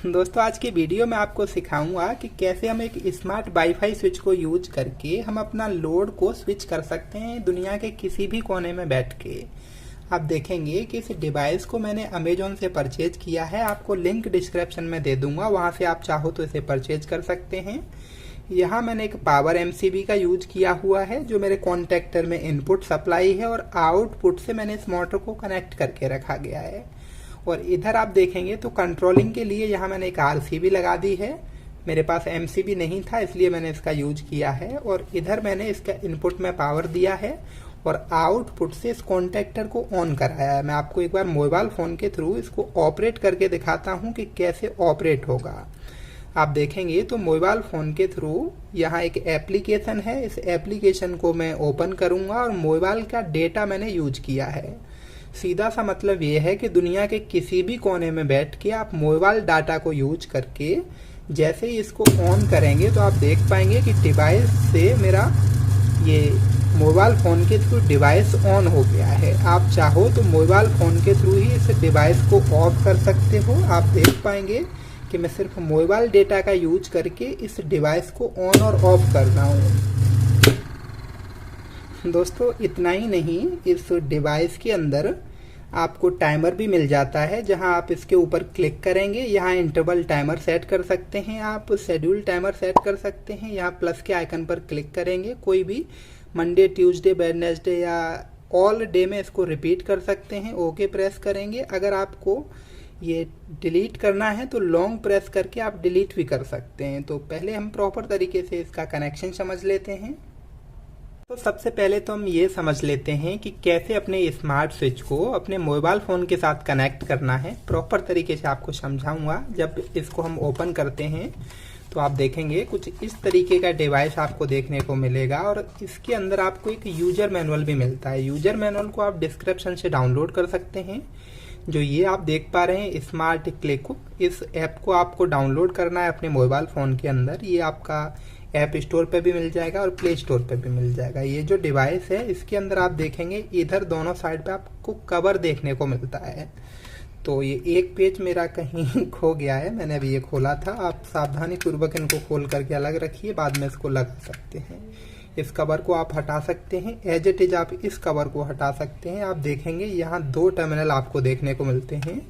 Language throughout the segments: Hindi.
दोस्तों आज की वीडियो में आपको सिखाऊंगा कि कैसे हम एक स्मार्ट वाईफाई स्विच को यूज करके हम अपना लोड को स्विच कर सकते हैं दुनिया के किसी भी कोने में बैठ के। आप देखेंगे कि इस डिवाइस को मैंने अमेजोन से परचेज किया है, आपको लिंक डिस्क्रिप्शन में दे दूंगा, वहां से आप चाहो तो इसे परचेज कर सकते हैं। यहाँ मैंने एक पावर एमसीबी का यूज किया हुआ है जो मेरे कॉन्टेक्टर में इनपुट सप्लाई है और आउटपुट से मैंने इस मोटर को कनेक्ट करके रखा गया है। और इधर आप देखेंगे तो कंट्रोलिंग के लिए यहाँ मैंने एक आरसीबी लगा दी है। मेरे पास एमसीबी नहीं था इसलिए मैंने इसका यूज किया है। और इधर मैंने इसका इनपुट में पावर दिया है और आउटपुट से इस कॉन्टेक्टर को ऑन कराया है। मैं आपको एक बार मोबाइल फोन के थ्रू इसको ऑपरेट करके दिखाता हूँ कि कैसे ऑपरेट होगा। आप देखेंगे तो मोबाइल फोन के थ्रू यहाँ एक एप्लीकेशन है, इस एप्लीकेशन को मैं ओपन करूंगा और मोबाइल का डेटा मैंने यूज किया है। सीधा सा मतलब ये है कि दुनिया के किसी भी कोने में बैठ के आप मोबाइल डाटा को यूज करके जैसे ही इसको ऑन करेंगे तो आप देख पाएंगे कि डिवाइस से मेरा ये मोबाइल फोन के थ्रू डिवाइस ऑन हो गया है। आप चाहो तो मोबाइल फोन के थ्रू ही इस डिवाइस को ऑफ कर सकते हो। आप देख पाएंगे कि मैं सिर्फ मोबाइल डेटा का यूज करके इस डिवाइस को ऑन और ऑफ कर रहा हूँ। दोस्तों इतना ही नहीं, इस डिवाइस के अंदर आपको टाइमर भी मिल जाता है। जहां आप इसके ऊपर क्लिक करेंगे यहाँ इंटरवल टाइमर सेट कर सकते हैं, आप शेड्यूल टाइमर सेट कर सकते हैं। यहाँ प्लस के आइकन पर क्लिक करेंगे, कोई भी मंडे ट्यूसडे वेडनेसडे या ऑल डे में इसको रिपीट कर सकते हैं। ओके प्रेस करेंगे। अगर आपको ये डिलीट करना है तो लॉन्ग प्रेस करके आप डिलीट भी कर सकते हैं। तो पहले हम प्रॉपर तरीके से इसका कनेक्शन समझ लेते हैं। तो सबसे पहले तो हम ये समझ लेते हैं कि कैसे अपने स्मार्ट स्विच को अपने मोबाइल फ़ोन के साथ कनेक्ट करना है। प्रॉपर तरीके से आपको समझाऊंगा। जब इसको हम ओपन करते हैं तो आप देखेंगे कुछ इस तरीके का डिवाइस आपको देखने को मिलेगा और इसके अंदर आपको एक यूजर मैनुअल भी मिलता है। यूजर मैनुअल को आप डिस्क्रिप्शन से डाउनलोड कर सकते हैं। जो ये आप देख पा रहे हैं स्मार्ट क्लिक, इस ऐप को आपको डाउनलोड करना है अपने मोबाइल फ़ोन के अंदर। ये आपका ऐप स्टोर पे भी मिल जाएगा और प्ले स्टोर पे भी मिल जाएगा। ये जो डिवाइस है इसके अंदर आप देखेंगे इधर दोनों साइड पे आपको कवर देखने को मिलता है। तो ये एक पेज मेरा कहीं खो गया है, मैंने अभी ये खोला था। आप सावधानी पूर्वक इनको खोल करके अलग रखिए, बाद में इसको लगा सकते हैं। इस कवर को आप हटा सकते हैं, एज इट इज आप इस कवर को हटा सकते हैं। आप देखेंगे यहाँ दो टर्मिनल आपको देखने को मिलते हैं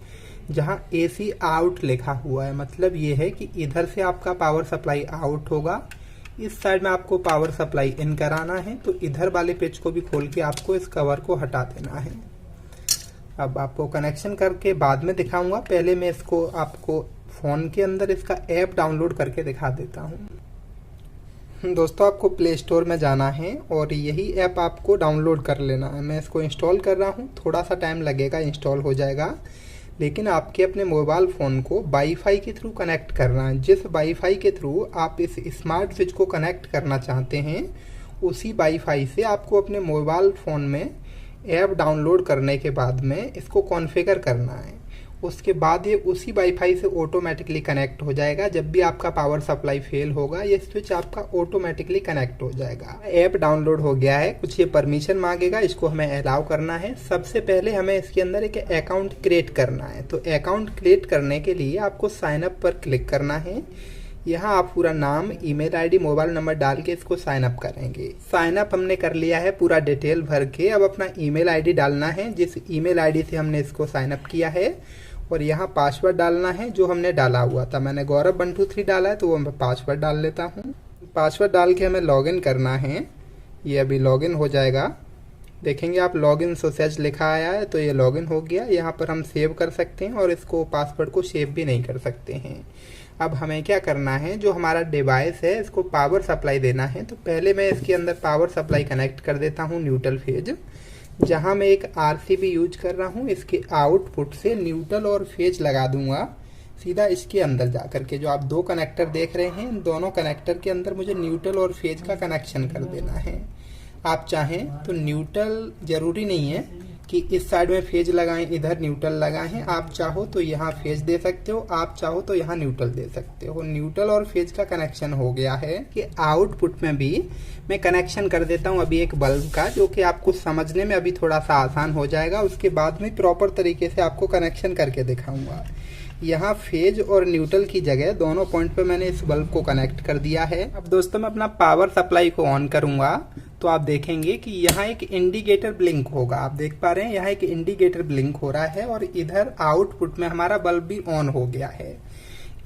जहाँ AC आउट लिखा हुआ है। मतलब ये है कि इधर से आपका पावर सप्लाई आउट होगा, इस साइड में आपको पावर सप्लाई इन कराना है। तो इधर वाले पेज को भी खोल के आपको इस कवर को हटा देना है। अब आपको कनेक्शन करके बाद में दिखाऊंगा, पहले मैं इसको आपको फोन के अंदर इसका ऐप डाउनलोड करके दिखा देता हूं। दोस्तों आपको प्ले स्टोर में जाना है और यही ऐप आपको डाउनलोड कर लेना है। मैं इसको इंस्टॉल कर रहा हूं, थोड़ा सा टाइम लगेगा, इंस्टॉल हो जाएगा। लेकिन आपके अपने मोबाइल फ़ोन को वाईफाई के थ्रू कनेक्ट करना है। जिस वाईफाई के थ्रू आप इस स्मार्ट स्विच को कनेक्ट करना चाहते हैं उसी वाईफाई से आपको अपने मोबाइल फ़ोन में ऐप डाउनलोड करने के बाद में इसको कॉन्फ़िगर करना है। उसके बाद ये उसी वाईफाई से ऑटोमेटिकली कनेक्ट हो जाएगा। जब भी आपका पावर सप्लाई फेल होगा ये स्विच आपका ऑटोमेटिकली कनेक्ट हो जाएगा। ऐप डाउनलोड हो गया है, कुछ ये परमिशन मांगेगा, इसको हमें अलाउ करना है। सबसे पहले हमें इसके अंदर एक अकाउंट क्रिएट करना है। तो अकाउंट क्रिएट करने के लिए आपको साइन अप पर क्लिक करना है। यहाँ आप पूरा नाम, ईमेल आईडी, मोबाइल नंबर डाल के इसको साइन अप करेंगे। साइन अप हमने कर लिया है पूरा डिटेल भर के। अब अपना ईमेल आईडी डालना है जिस ईमेल आईडी से हमने इसको साइन अप किया है और यहाँ पासवर्ड डालना है जो हमने डाला हुआ था। मैंने गौरव123 डाला है तो वो मैं पासवर्ड डाल लेता हूँ। पासवर्ड डाल के हमें लॉगिन करना है। ये अभी लॉगिन हो जाएगा। देखेंगे आप लॉगिन सक्सेस लिखा आया है तो ये लॉगिन हो गया। यहाँ पर हम सेव कर सकते हैं और इसको पासवर्ड को सेव भी नहीं कर सकते हैं। अब हमें क्या करना है, जो हमारा डिवाइस है इसको पावर सप्लाई देना है। तो पहले मैं इसके अंदर पावर सप्लाई कनेक्ट कर देता हूँ न्यूट्रल फेज। जहां मैं एक आरसीबी यूज कर रहा हूं, इसके आउटपुट से न्यूट्रल और फेज लगा दूंगा सीधा इसके अंदर जाकर के। जो आप दो कनेक्टर देख रहे हैं, इन दोनों कनेक्टर के अंदर मुझे न्यूट्रल और फेज का कनेक्शन कर देना है। आप चाहें तो न्यूट्रल जरूरी नहीं है कि इस साइड में फेज लगाएं, इधर न्यूट्रल लगाएं। आप चाहो तो यहाँ फेज दे सकते हो, आप चाहो तो यहाँ न्यूट्रल दे सकते हो। न्यूट्रल और फेज का कनेक्शन हो गया है कि आउटपुट में भी मैं कनेक्शन कर देता हूँ अभी एक बल्ब का, जो कि आपको समझने में अभी थोड़ा सा आसान हो जाएगा। उसके बाद में प्रॉपर तरीके से आपको कनेक्शन करके दिखाऊंगा। यहाँ फेज और न्यूट्रल की जगह दोनों पॉइंट पे मैंने इस बल्ब को कनेक्ट कर दिया है। अब दोस्तों मैं अपना पावर सप्लाई को ऑन करूंगा तो आप देखेंगे कि यहाँ एक इंडिकेटर ब्लिंक होगा। आप देख पा रहे हैं यहाँ एक इंडिकेटर ब्लिंक हो रहा है और इधर आउटपुट में हमारा बल्ब भी ऑन हो गया है।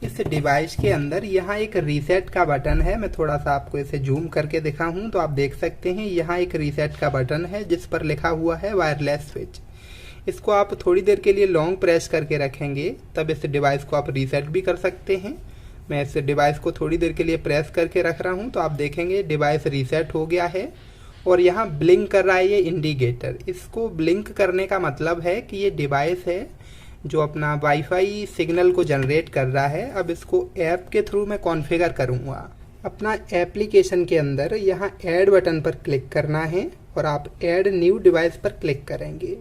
इस डिवाइस के अंदर यहाँ एक रीसेट का बटन है। मैं थोड़ा सा आपको इसे जूम करके दिखाऊं तो आप देख सकते हैं यहाँ एक रीसेट का बटन है जिस पर लिखा हुआ है वायरलेस स्विच। इसको आप थोड़ी देर के लिए लॉन्ग प्रेस करके रखेंगे तब इस डिवाइस को आप रीसेट भी कर सकते हैं। मैं इस डिवाइस को थोड़ी देर के लिए प्रेस करके रख रहा हूं तो आप देखेंगे डिवाइस रीसेट हो गया है और यहाँ ब्लिंक कर रहा है ये इंडिकेटर। इसको ब्लिंक करने का मतलब है कि ये डिवाइस है जो अपना वाईफाई सिग्नल को जनरेट कर रहा है। अब इसको ऐप के थ्रू मैं कॉन्फ़िगर करूँगा। अपना एप्लीकेशन के अंदर यहाँ ऐड बटन पर क्लिक करना है और आप ऐड न्यू डिवाइस पर क्लिक करेंगे।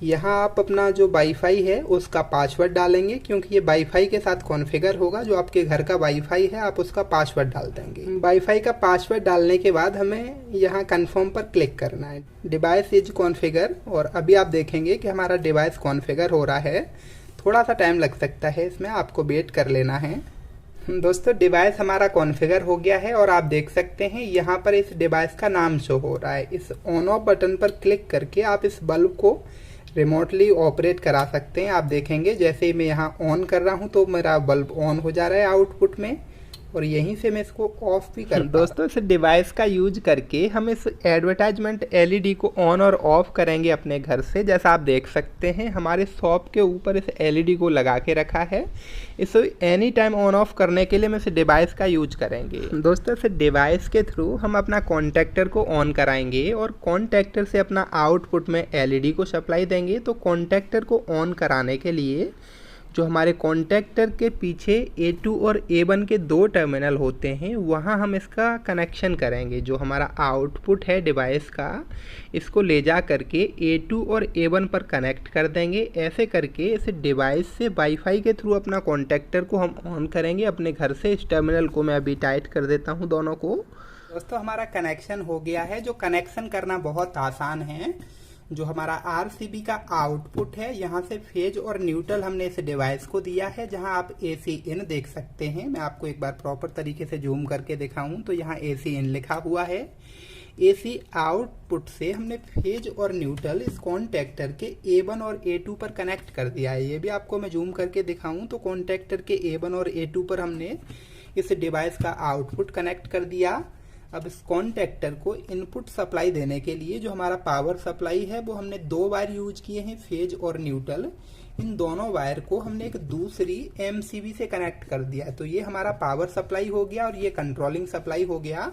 यहाँ आप अपना जो वाईफाई है उसका पासवर्ड डालेंगे क्योंकि ये वाईफाई के साथ कॉन्फ़िगर होगा। जो आपके घर का वाईफाई है आप उसका पासवर्ड डाल देंगे। वाईफाई का पासवर्ड डालने के बाद हमें यहाँ कंफर्म पर क्लिक करना है। डिवाइस इज कॉन्फ़िगर और अभी आप देखेंगे कि हमारा डिवाइस कॉन्फ़िगर हो रहा है। थोड़ा सा टाइम लग सकता है, इसमें आपको वेट कर लेना है। दोस्तों डिवाइस हमारा कॉन्फ़िगर हो गया है और आप देख सकते हैं यहाँ पर इस डिवाइस का नाम शो हो रहा है। इस ऑन ऑफ बटन पर क्लिक करके आप इस बल्ब को रिमोटली ऑपरेट करा सकते हैं। आप देखेंगे जैसे ही मैं यहाँ ऑन कर रहा हूँ तो मेरा बल्ब ऑन हो जा रहा है आउटपुट में और यहीं से मैं इसको ऑफ भी कर। दोस्तों इस डिवाइस का यूज करके हम इस एडवर्टाइजमेंट एलईडी को ऑन और ऑफ करेंगे अपने घर से। जैसा आप देख सकते हैं हमारे शॉप के ऊपर इस एलईडी को लगा के रखा है। इसे एनी टाइम ऑन ऑफ करने के लिए हम इस डिवाइस का यूज करेंगे। दोस्तों इस डिवाइस के थ्रू हम अपना कॉन्टैक्टर को ऑन कराएंगे और कॉन्टैक्टर से अपना आउटपुट में एलईडी को सप्लाई देंगे। तो कॉन्टैक्टर को ऑन कराने के लिए जो हमारे कॉन्टैक्टर के पीछे A2 और A1 के 2 टर्मिनल होते हैं वहाँ हम इसका कनेक्शन करेंगे। जो हमारा आउटपुट है डिवाइस का इसको ले जा करके A2 और A1 पर कनेक्ट कर देंगे। ऐसे करके इस डिवाइस से वाईफाई के थ्रू अपना कॉन्टैक्टर को हम ऑन करेंगे अपने घर से। इस टर्मिनल को मैं अभी टाइट कर देता हूँ दोनों को। दोस्तों हमारा कनेक्शन हो गया है। जो कनेक्शन करना बहुत आसान है। जो हमारा आरसीबी का आउटपुट है यहाँ से फेज और न्यूट्रल हमने इस डिवाइस को दिया है जहाँ आप AC इन देख सकते हैं। मैं आपको एक बार प्रॉपर तरीके से जूम करके दिखाऊं तो यहाँ AC इन लिखा हुआ है। AC आउटपुट से हमने फेज और न्यूट्रल इस कॉन्टैक्टर के A1 और A2 पर कनेक्ट कर दिया है। ये भी आपको मैं जूम करके दिखाऊं तो कॉन्टैक्टर के A1 और A2 पर हमने इस डिवाइस का आउटपुट कनेक्ट कर दिया। अब इस कॉन्टैक्टर को इनपुट सप्लाई देने के लिए जो हमारा पावर सप्लाई है वो हमने 2 वायर यूज किए हैं, फेज और न्यूट्रल। इन दोनों वायर को हमने एक दूसरी MCB से कनेक्ट कर दिया है। तो ये हमारा पावर सप्लाई हो गया और ये कंट्रोलिंग सप्लाई हो गया।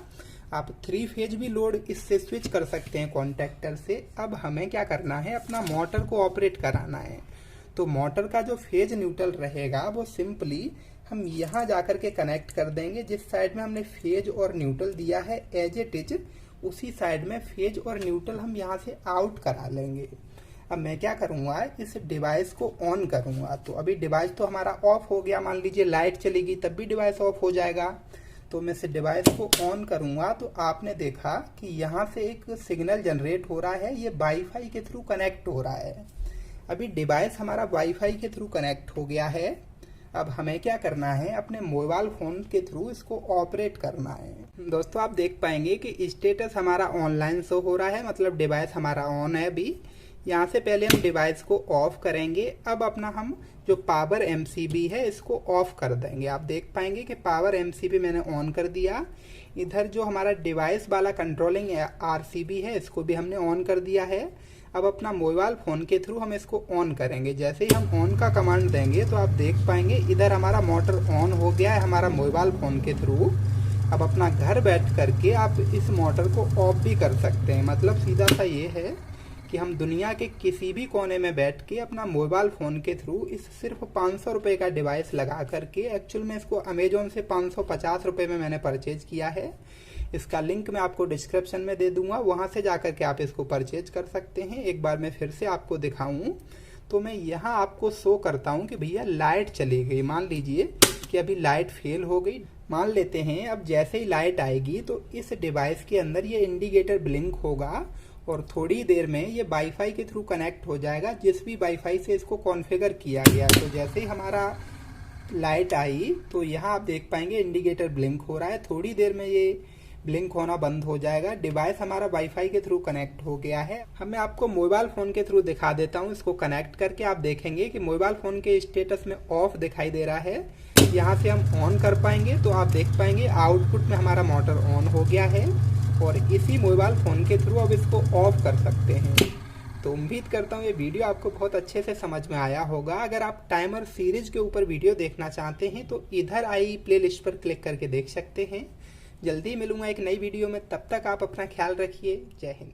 आप 3 फेज भी लोड इससे स्विच कर सकते हैं कॉन्टैक्टर से। अब हमें क्या करना है, अपना मोटर को ऑपरेट कराना है। तो मोटर का जो फेज न्यूट्रल रहेगा वो सिंपली हम यहाँ जाकर के कनेक्ट कर देंगे। जिस साइड में हमने फेज और न्यूट्रल दिया है एज इट इज उसी साइड में फेज और न्यूट्रल हम यहाँ से आउट करा लेंगे। अब मैं क्या करूँगा, इस डिवाइस को ऑन करूँगा। तो अभी डिवाइस तो हमारा ऑफ हो गया, मान लीजिए लाइट चलेगी तब भी डिवाइस ऑफ हो जाएगा। तो मैं इस डिवाइस को ऑन करूँगा तो आपने देखा कि यहाँ से एक सिग्नल जनरेट हो रहा है। ये वाईफाई के थ्रू कनेक्ट हो रहा है। अभी डिवाइस हमारा वाईफाई के थ्रू कनेक्ट हो गया है। अब हमें क्या करना है, अपने मोबाइल फोन के थ्रू इसको ऑपरेट करना है। दोस्तों आप देख पाएंगे कि स्टेटस हमारा ऑनलाइन शो हो रहा है, मतलब डिवाइस हमारा ऑन है। अभी यहाँ से पहले हम डिवाइस को ऑफ करेंगे। अब अपना हम जो पावर MCB है इसको ऑफ कर देंगे। आप देख पाएंगे कि पावर MCB मैंने ऑन कर दिया। इधर जो हमारा डिवाइस वाला कंट्रोलिंग RCB है इसको भी हमने ऑन कर दिया है। अब अपना मोबाइल फ़ोन के थ्रू हम इसको ऑन करेंगे। जैसे ही हम ऑन का कमांड देंगे तो आप देख पाएंगे इधर हमारा मोटर ऑन हो गया है हमारा मोबाइल फ़ोन के थ्रू। अब अपना घर बैठ करके आप इस मोटर को ऑफ भी कर सकते हैं। मतलब सीधा सा ये है कि हम दुनिया के किसी भी कोने में बैठ के अपना मोबाइल फ़ोन के थ्रू इस सिर्फ 500 रुपये का डिवाइस लगा करके, एक्चुअल में इसको अमेजोन से 550 रुपये में मैंने परचेज किया है। इसका लिंक मैं आपको डिस्क्रिप्शन में दे दूंगा, वहां से जाकर के आप इसको परचेज कर सकते हैं। एक बार मैं फिर से आपको दिखाऊं तो मैं यहाँ आपको शो करता हूँ कि भैया लाइट चली गई। मान लीजिए कि अभी लाइट फेल हो गई। मान लेते हैं अब जैसे ही लाइट आएगी तो इस डिवाइस के अंदर ये इंडिकेटर ब्लिंक होगा और थोड़ी देर में ये वाईफाई के थ्रू कनेक्ट हो जाएगा, जिस भी वाईफाई से इसको कॉन्फ़िगर किया गया। तो जैसे ही हमारा लाइट आई तो यहाँ आप देख पाएंगे इंडिकेटर ब्लिंक हो रहा है। थोड़ी देर में ये ब्लिंक होना बंद हो जाएगा। डिवाइस हमारा वाईफाई के थ्रू कनेक्ट हो गया है। अब मैं आपको मोबाइल फ़ोन के थ्रू दिखा देता हूँ। इसको कनेक्ट करके आप देखेंगे कि मोबाइल फ़ोन के स्टेटस में ऑफ दिखाई दे रहा है। यहाँ से हम ऑन कर पाएंगे तो आप देख पाएंगे आउटपुट में हमारा मोटर ऑन हो गया है और इसी मोबाइल फ़ोन के थ्रू अब इसको ऑफ कर सकते हैं। तो उम्मीद करता हूँ ये वीडियो आपको बहुत अच्छे से समझ में आया होगा। अगर आप टाइमर सीरीज के ऊपर वीडियो देखना चाहते हैं तो इधर आई प्लेलिस्ट पर क्लिक करके देख सकते हैं। जल्दी मिलूंगा एक नई वीडियो में, तब तक आप अपना ख्याल रखिए। जय हिंद।